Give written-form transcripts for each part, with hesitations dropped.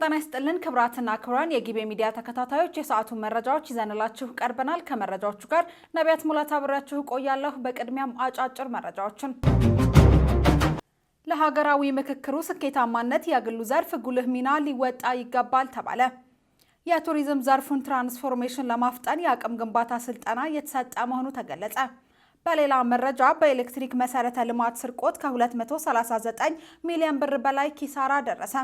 ጤና ይስጥልን ክብራትና ክብራን የጊቤ ሚዲያ ተከታታዮች የሰዓቱን መረጃዎች ይዘንላችሁ ቀርበናል። ከመረጃዎቹ ጋር ነቢያት ሙላት አብራችሁ ቆያለሁ። በቅድሚያም አጫጭር መረጃዎችን ለሀገራዊ ምክክሩ ስኬታማነት የግሉ ዘርፍ ጉልህ ሚና ሊወጣ ይገባል ተባለ። የቱሪዝም ዘርፉን ትራንስፎርሜሽን ለማፍጠን የአቅም ግንባታ ስልጠና የተሰጠ መሆኑ ተገለጸ። በሌላ መረጃ በኤሌክትሪክ መሰረተ ልማት ስርቆት ከ239 ሚሊዮን ብር በላይ ኪሳራ ደረሰ።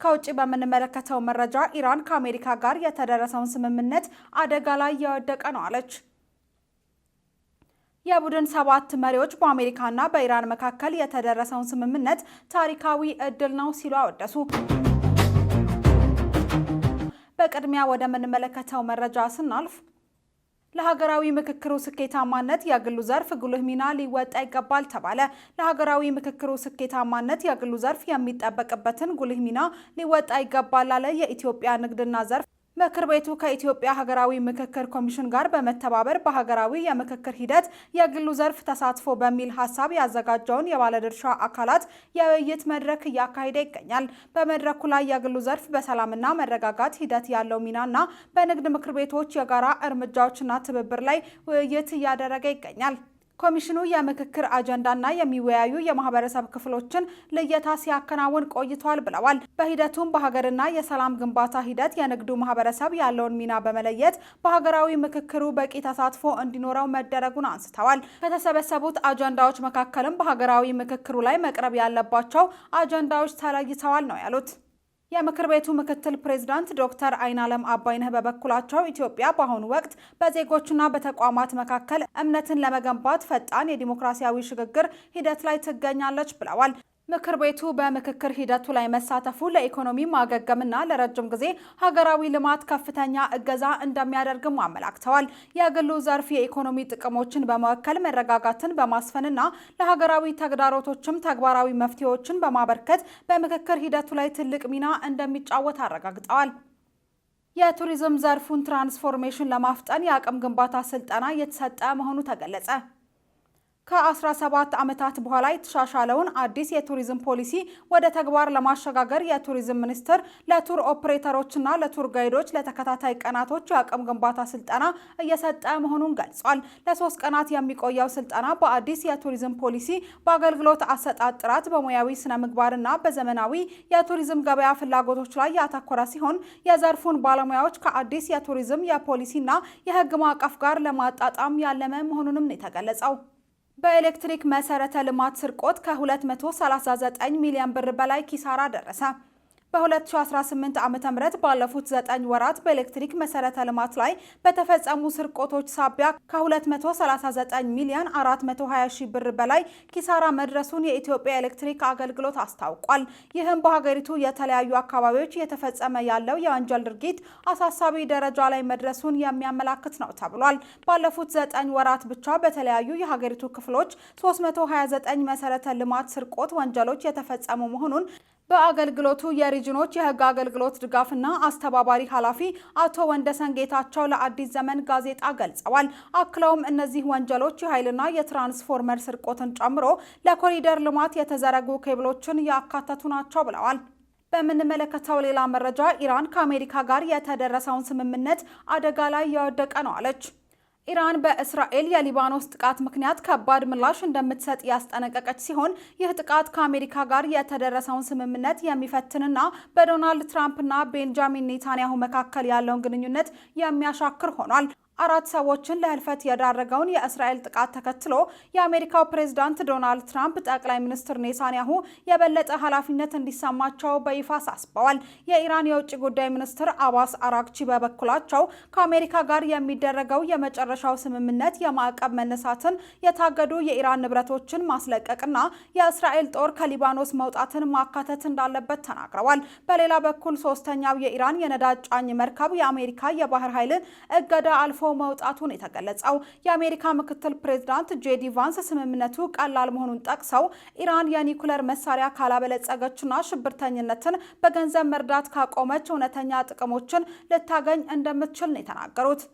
ከውጪ በምንመለከተው መረጃ ኢራን ከአሜሪካ ጋር የተደረሰውን ስምምነት አደጋ ላይ የወደቀ ነው አለች። የቡድን 7 መሪዎች በአሜሪካና በኢራን መካከል የተደረሰውን ስምምነት ታሪካዊ እድል ነው ሲሉ አወደሱ። በቅድሚያ ወደ ምንመለከተው መረጃ ስናልፍ ለሀገራዊ ምክክሩ ስኬታማነት የግሉ ዘርፍ ጉልህ ሚና ሊወጣ ይገባል ተባለ። ለሀገራዊ ምክክሩ ስኬታማነት የግሉ ዘርፍ የሚጠበቅበትን ጉልህ ሚና ሊወጣ ይገባል አለ የኢትዮጵያ ንግድና ዘርፍ ምክር ቤቱ ከኢትዮጵያ ሀገራዊ ምክክር ኮሚሽን ጋር በመተባበር በሀገራዊ የምክክር ሂደት የግሉ ዘርፍ ተሳትፎ በሚል ሀሳብ ያዘጋጀውን የባለድርሻ አካላት የውይይት መድረክ እያካሄደ ይገኛል። በመድረኩ ላይ የግሉ ዘርፍ በሰላምና መረጋጋት ሂደት ያለው ሚናና በንግድ ምክር ቤቶች የጋራ እርምጃዎችና ትብብር ላይ ውይይት እያደረገ ይገኛል። ኮሚሽኑ የምክክር አጀንዳና የሚወያዩ የማህበረሰብ ክፍሎችን ልየታ ሲያከናውን ቆይቷል ብለዋል። በሂደቱም በሀገርና የሰላም ግንባታ ሂደት የንግዱ ማህበረሰብ ያለውን ሚና በመለየት በሀገራዊ ምክክሩ በቂ ተሳትፎ እንዲኖረው መደረጉን አንስተዋል። ከተሰበሰቡት አጀንዳዎች መካከልም በሀገራዊ ምክክሩ ላይ መቅረብ ያለባቸው አጀንዳዎች ተለይተዋል ነው ያሉት። የምክር ቤቱ ምክትል ፕሬዝዳንት ዶክተር አይናለም አባይነህ በበኩላቸው ኢትዮጵያ በአሁኑ ወቅት በዜጎችና በተቋማት መካከል እምነትን ለመገንባት ፈጣን የዲሞክራሲያዊ ሽግግር ሂደት ላይ ትገኛለች ብለዋል። ምክር ቤቱ በምክክር ሂደቱ ላይ መሳተፉ ለኢኮኖሚ ማገገምና ለረጅም ጊዜ ሀገራዊ ልማት ከፍተኛ እገዛ እንደሚያደርግም አመላክተዋል። የግሉ ዘርፍ የኢኮኖሚ ጥቅሞችን በመወከል መረጋጋትን በማስፈንና ለሀገራዊ ተግዳሮቶችም ተግባራዊ መፍትሄዎችን በማበርከት በምክክር ሂደቱ ላይ ትልቅ ሚና እንደሚጫወት አረጋግጠዋል። የቱሪዝም ዘርፉን ትራንስፎርሜሽን ለማፍጠን የአቅም ግንባታ ስልጠና የተሰጠ መሆኑ ተገለጸ። ከ17 ዓመታት በኋላ የተሻሻለውን አዲስ የቱሪዝም ፖሊሲ ወደ ተግባር ለማሸጋገር የቱሪዝም ሚኒስቴር ለቱር ኦፕሬተሮችና ለቱር ጋይዶች ለተከታታይ ቀናቶች የአቅም ግንባታ ስልጠና እየሰጠ መሆኑን ገልጿል። ለ3 ቀናት የሚቆየው ስልጠና በአዲስ የቱሪዝም ፖሊሲ፣ በአገልግሎት አሰጣጥ ጥራት፣ በሙያዊ ስነ ምግባርና በዘመናዊ የቱሪዝም ገበያ ፍላጎቶች ላይ ያተኮረ ሲሆን የዘርፉን ባለሙያዎች ከአዲስ የቱሪዝም የፖሊሲና የሕግ ማዕቀፍ ጋር ለማጣጣም ያለመ መሆኑንም ነው የተገለጸው። በኤሌክትሪክ መሰረተ ልማት ስርቆት ከ239 ሚሊዮን ብር በላይ ኪሳራ ደረሰ። በ2018 ዓ.ም ባለፉት 9 ወራት በኤሌክትሪክ መሰረተ ልማት ላይ በተፈጸሙ ስርቆቶች ሳቢያ ከ239 ሚሊዮን 420 ሺህ ብር በላይ ኪሳራ መድረሱን የኢትዮጵያ ኤሌክትሪክ አገልግሎት አስታውቋል። ይህም በሀገሪቱ የተለያዩ አካባቢዎች እየተፈጸመ ያለው የወንጀል ድርጊት አሳሳቢ ደረጃ ላይ መድረሱን የሚያመላክት ነው ተብሏል። ባለፉት 9 ወራት ብቻ በተለያዩ የሀገሪቱ ክፍሎች 329 መሰረተ ልማት ስርቆት ወንጀሎች የተፈጸሙ መሆኑን በአገልግሎቱ የሪጅኖች የሕግ አገልግሎት ድጋፍና አስተባባሪ ኃላፊ አቶ ወንደሰን ጌታቸው ለአዲስ ዘመን ጋዜጣ ገልጸዋል። አክለውም እነዚህ ወንጀሎች የኃይልና የትራንስፎርመር ስርቆትን ጨምሮ ለኮሪደር ልማት የተዘረጉ ኬብሎችን ያካተቱ ናቸው ብለዋል። በምንመለከተው ሌላ መረጃ ኢራን ከአሜሪካ ጋር የተደረሰውን ስምምነት አደጋ ላይ የወደቀ ነው አለች። ኢራን በእስራኤል የሊባኖስ ጥቃት ምክንያት ከባድ ምላሽ እንደምትሰጥ ያስጠነቀቀች ሲሆን ይህ ጥቃት ከአሜሪካ ጋር የተደረሰውን ስምምነት የሚፈትንና በዶናልድ ትራምፕና ቤንጃሚን ኔታንያሁ መካከል ያለውን ግንኙነት የሚያሻክር ሆኗል። 4 ሰዎችን ለህልፈት የዳረገውን የእስራኤል ጥቃት ተከትሎ የአሜሪካው ፕሬዝዳንት ዶናልድ ትራምፕ ጠቅላይ ሚኒስትር ኔታንያሁ የበለጠ ኃላፊነት እንዲሰማቸው በይፋ አሳስበዋል። የኢራን የውጭ ጉዳይ ሚኒስትር አባስ አራግቺ በበኩላቸው ከአሜሪካ ጋር የሚደረገው የመጨረሻው ስምምነት የማዕቀብ መነሳትን፣ የታገዱ የኢራን ንብረቶችን ማስለቀቅና የእስራኤል ጦር ከሊባኖስ መውጣትን ማካተት እንዳለበት ተናግረዋል። በሌላ በኩል ሶስተኛው የኢራን የነዳጅ ጫኝ መርከብ የአሜሪካ የባህር ኃይልን እገዳ አልፎ መውጣቱን የተገለጸው የአሜሪካ ምክትል ፕሬዝዳንት ጄዲ ቫንስ ስምምነቱ ቀላል መሆኑን ጠቅሰው ኢራን የኒኩለር መሳሪያ ካላበለጸገችና ሽብርተኝነትን በገንዘብ መርዳት ካቆመች እውነተኛ ጥቅሞችን ልታገኝ እንደምትችል ነው የተናገሩት።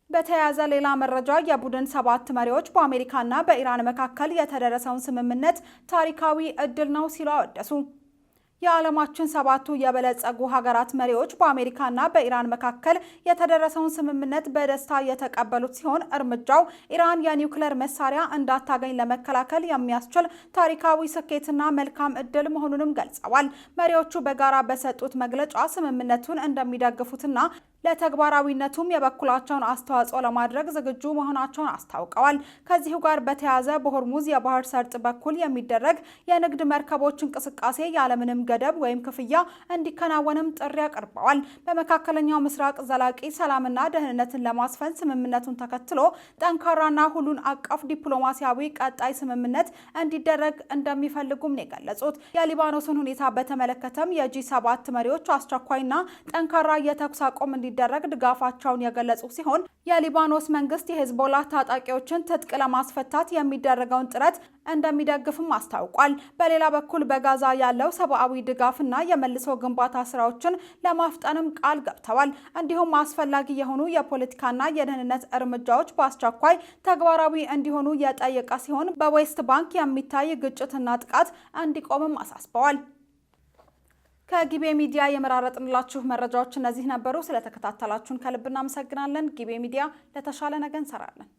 በተያያዘ ሌላ መረጃ የቡድን 7 መሪዎች በአሜሪካና በኢራን መካከል የተደረሰውን ስምምነት ታሪካዊ እድል ነው ሲሉ አወደሱ። የዓለማችን 7ቱ የበለጸጉ ሀገራት መሪዎች በአሜሪካና በኢራን መካከል የተደረሰውን ስምምነት በደስታ የተቀበሉት ሲሆን እርምጃው ኢራን የኒውክሌር መሳሪያ እንዳታገኝ ለመከላከል የሚያስችል ታሪካዊ ስኬትና መልካም ዕድል መሆኑንም ገልጸዋል። መሪዎቹ በጋራ በሰጡት መግለጫ ስምምነቱን እንደሚደግፉትና ለተግባራዊነቱም የበኩላቸውን አስተዋጽኦ ለማድረግ ዝግጁ መሆናቸውን አስታውቀዋል። ከዚሁ ጋር በተያያዘ በሆርሙዝ የባህር ሰርጥ በኩል የሚደረግ የንግድ መርከቦች እንቅስቃሴ ያለምንም ገደብ ወይም ክፍያ እንዲከናወንም ጥሪ አቅርበዋል። በመካከለኛው ምስራቅ ዘላቂ ሰላምና ደህንነትን ለማስፈን ስምምነቱን ተከትሎ ጠንካራና ሁሉን አቀፍ ዲፕሎማሲያዊ ቀጣይ ስምምነት እንዲደረግ እንደሚፈልጉም ነው የገለጹት። የሊባኖስን ሁኔታ በተመለከተም የጂ7 መሪዎች አስቸኳይና ጠንካራ የተኩስ አቁም እንዲደረግ ድጋፋቸውን የገለጹ ሲሆን የሊባኖስ መንግስት የሂዝቦላህ ታጣቂዎችን ትጥቅ ለማስፈታት የሚደረገውን ጥረት እንደሚደግፍም አስታውቋል። በሌላ በኩል በጋዛ ያለው ሰብአዊ ድጋፍና የመልሶ ግንባታ ስራዎችን ለማፍጠንም ቃል ገብተዋል። እንዲሁም አስፈላጊ የሆኑ የፖለቲካና የደህንነት እርምጃዎች በአስቸኳይ ተግባራዊ እንዲሆኑ የጠየቀ ሲሆን በዌስት ባንክ የሚታይ ግጭትና ጥቃት እንዲቆምም አሳስበዋል። ከጊቤ ሚዲያ የመራረጥንላችሁ መረጃዎች እነዚህ ነበሩ። ስለተከታተላችሁን ከልብ እናመሰግናለን። ጊቤ ሚዲያ ለተሻለ ነገ እንሰራለን።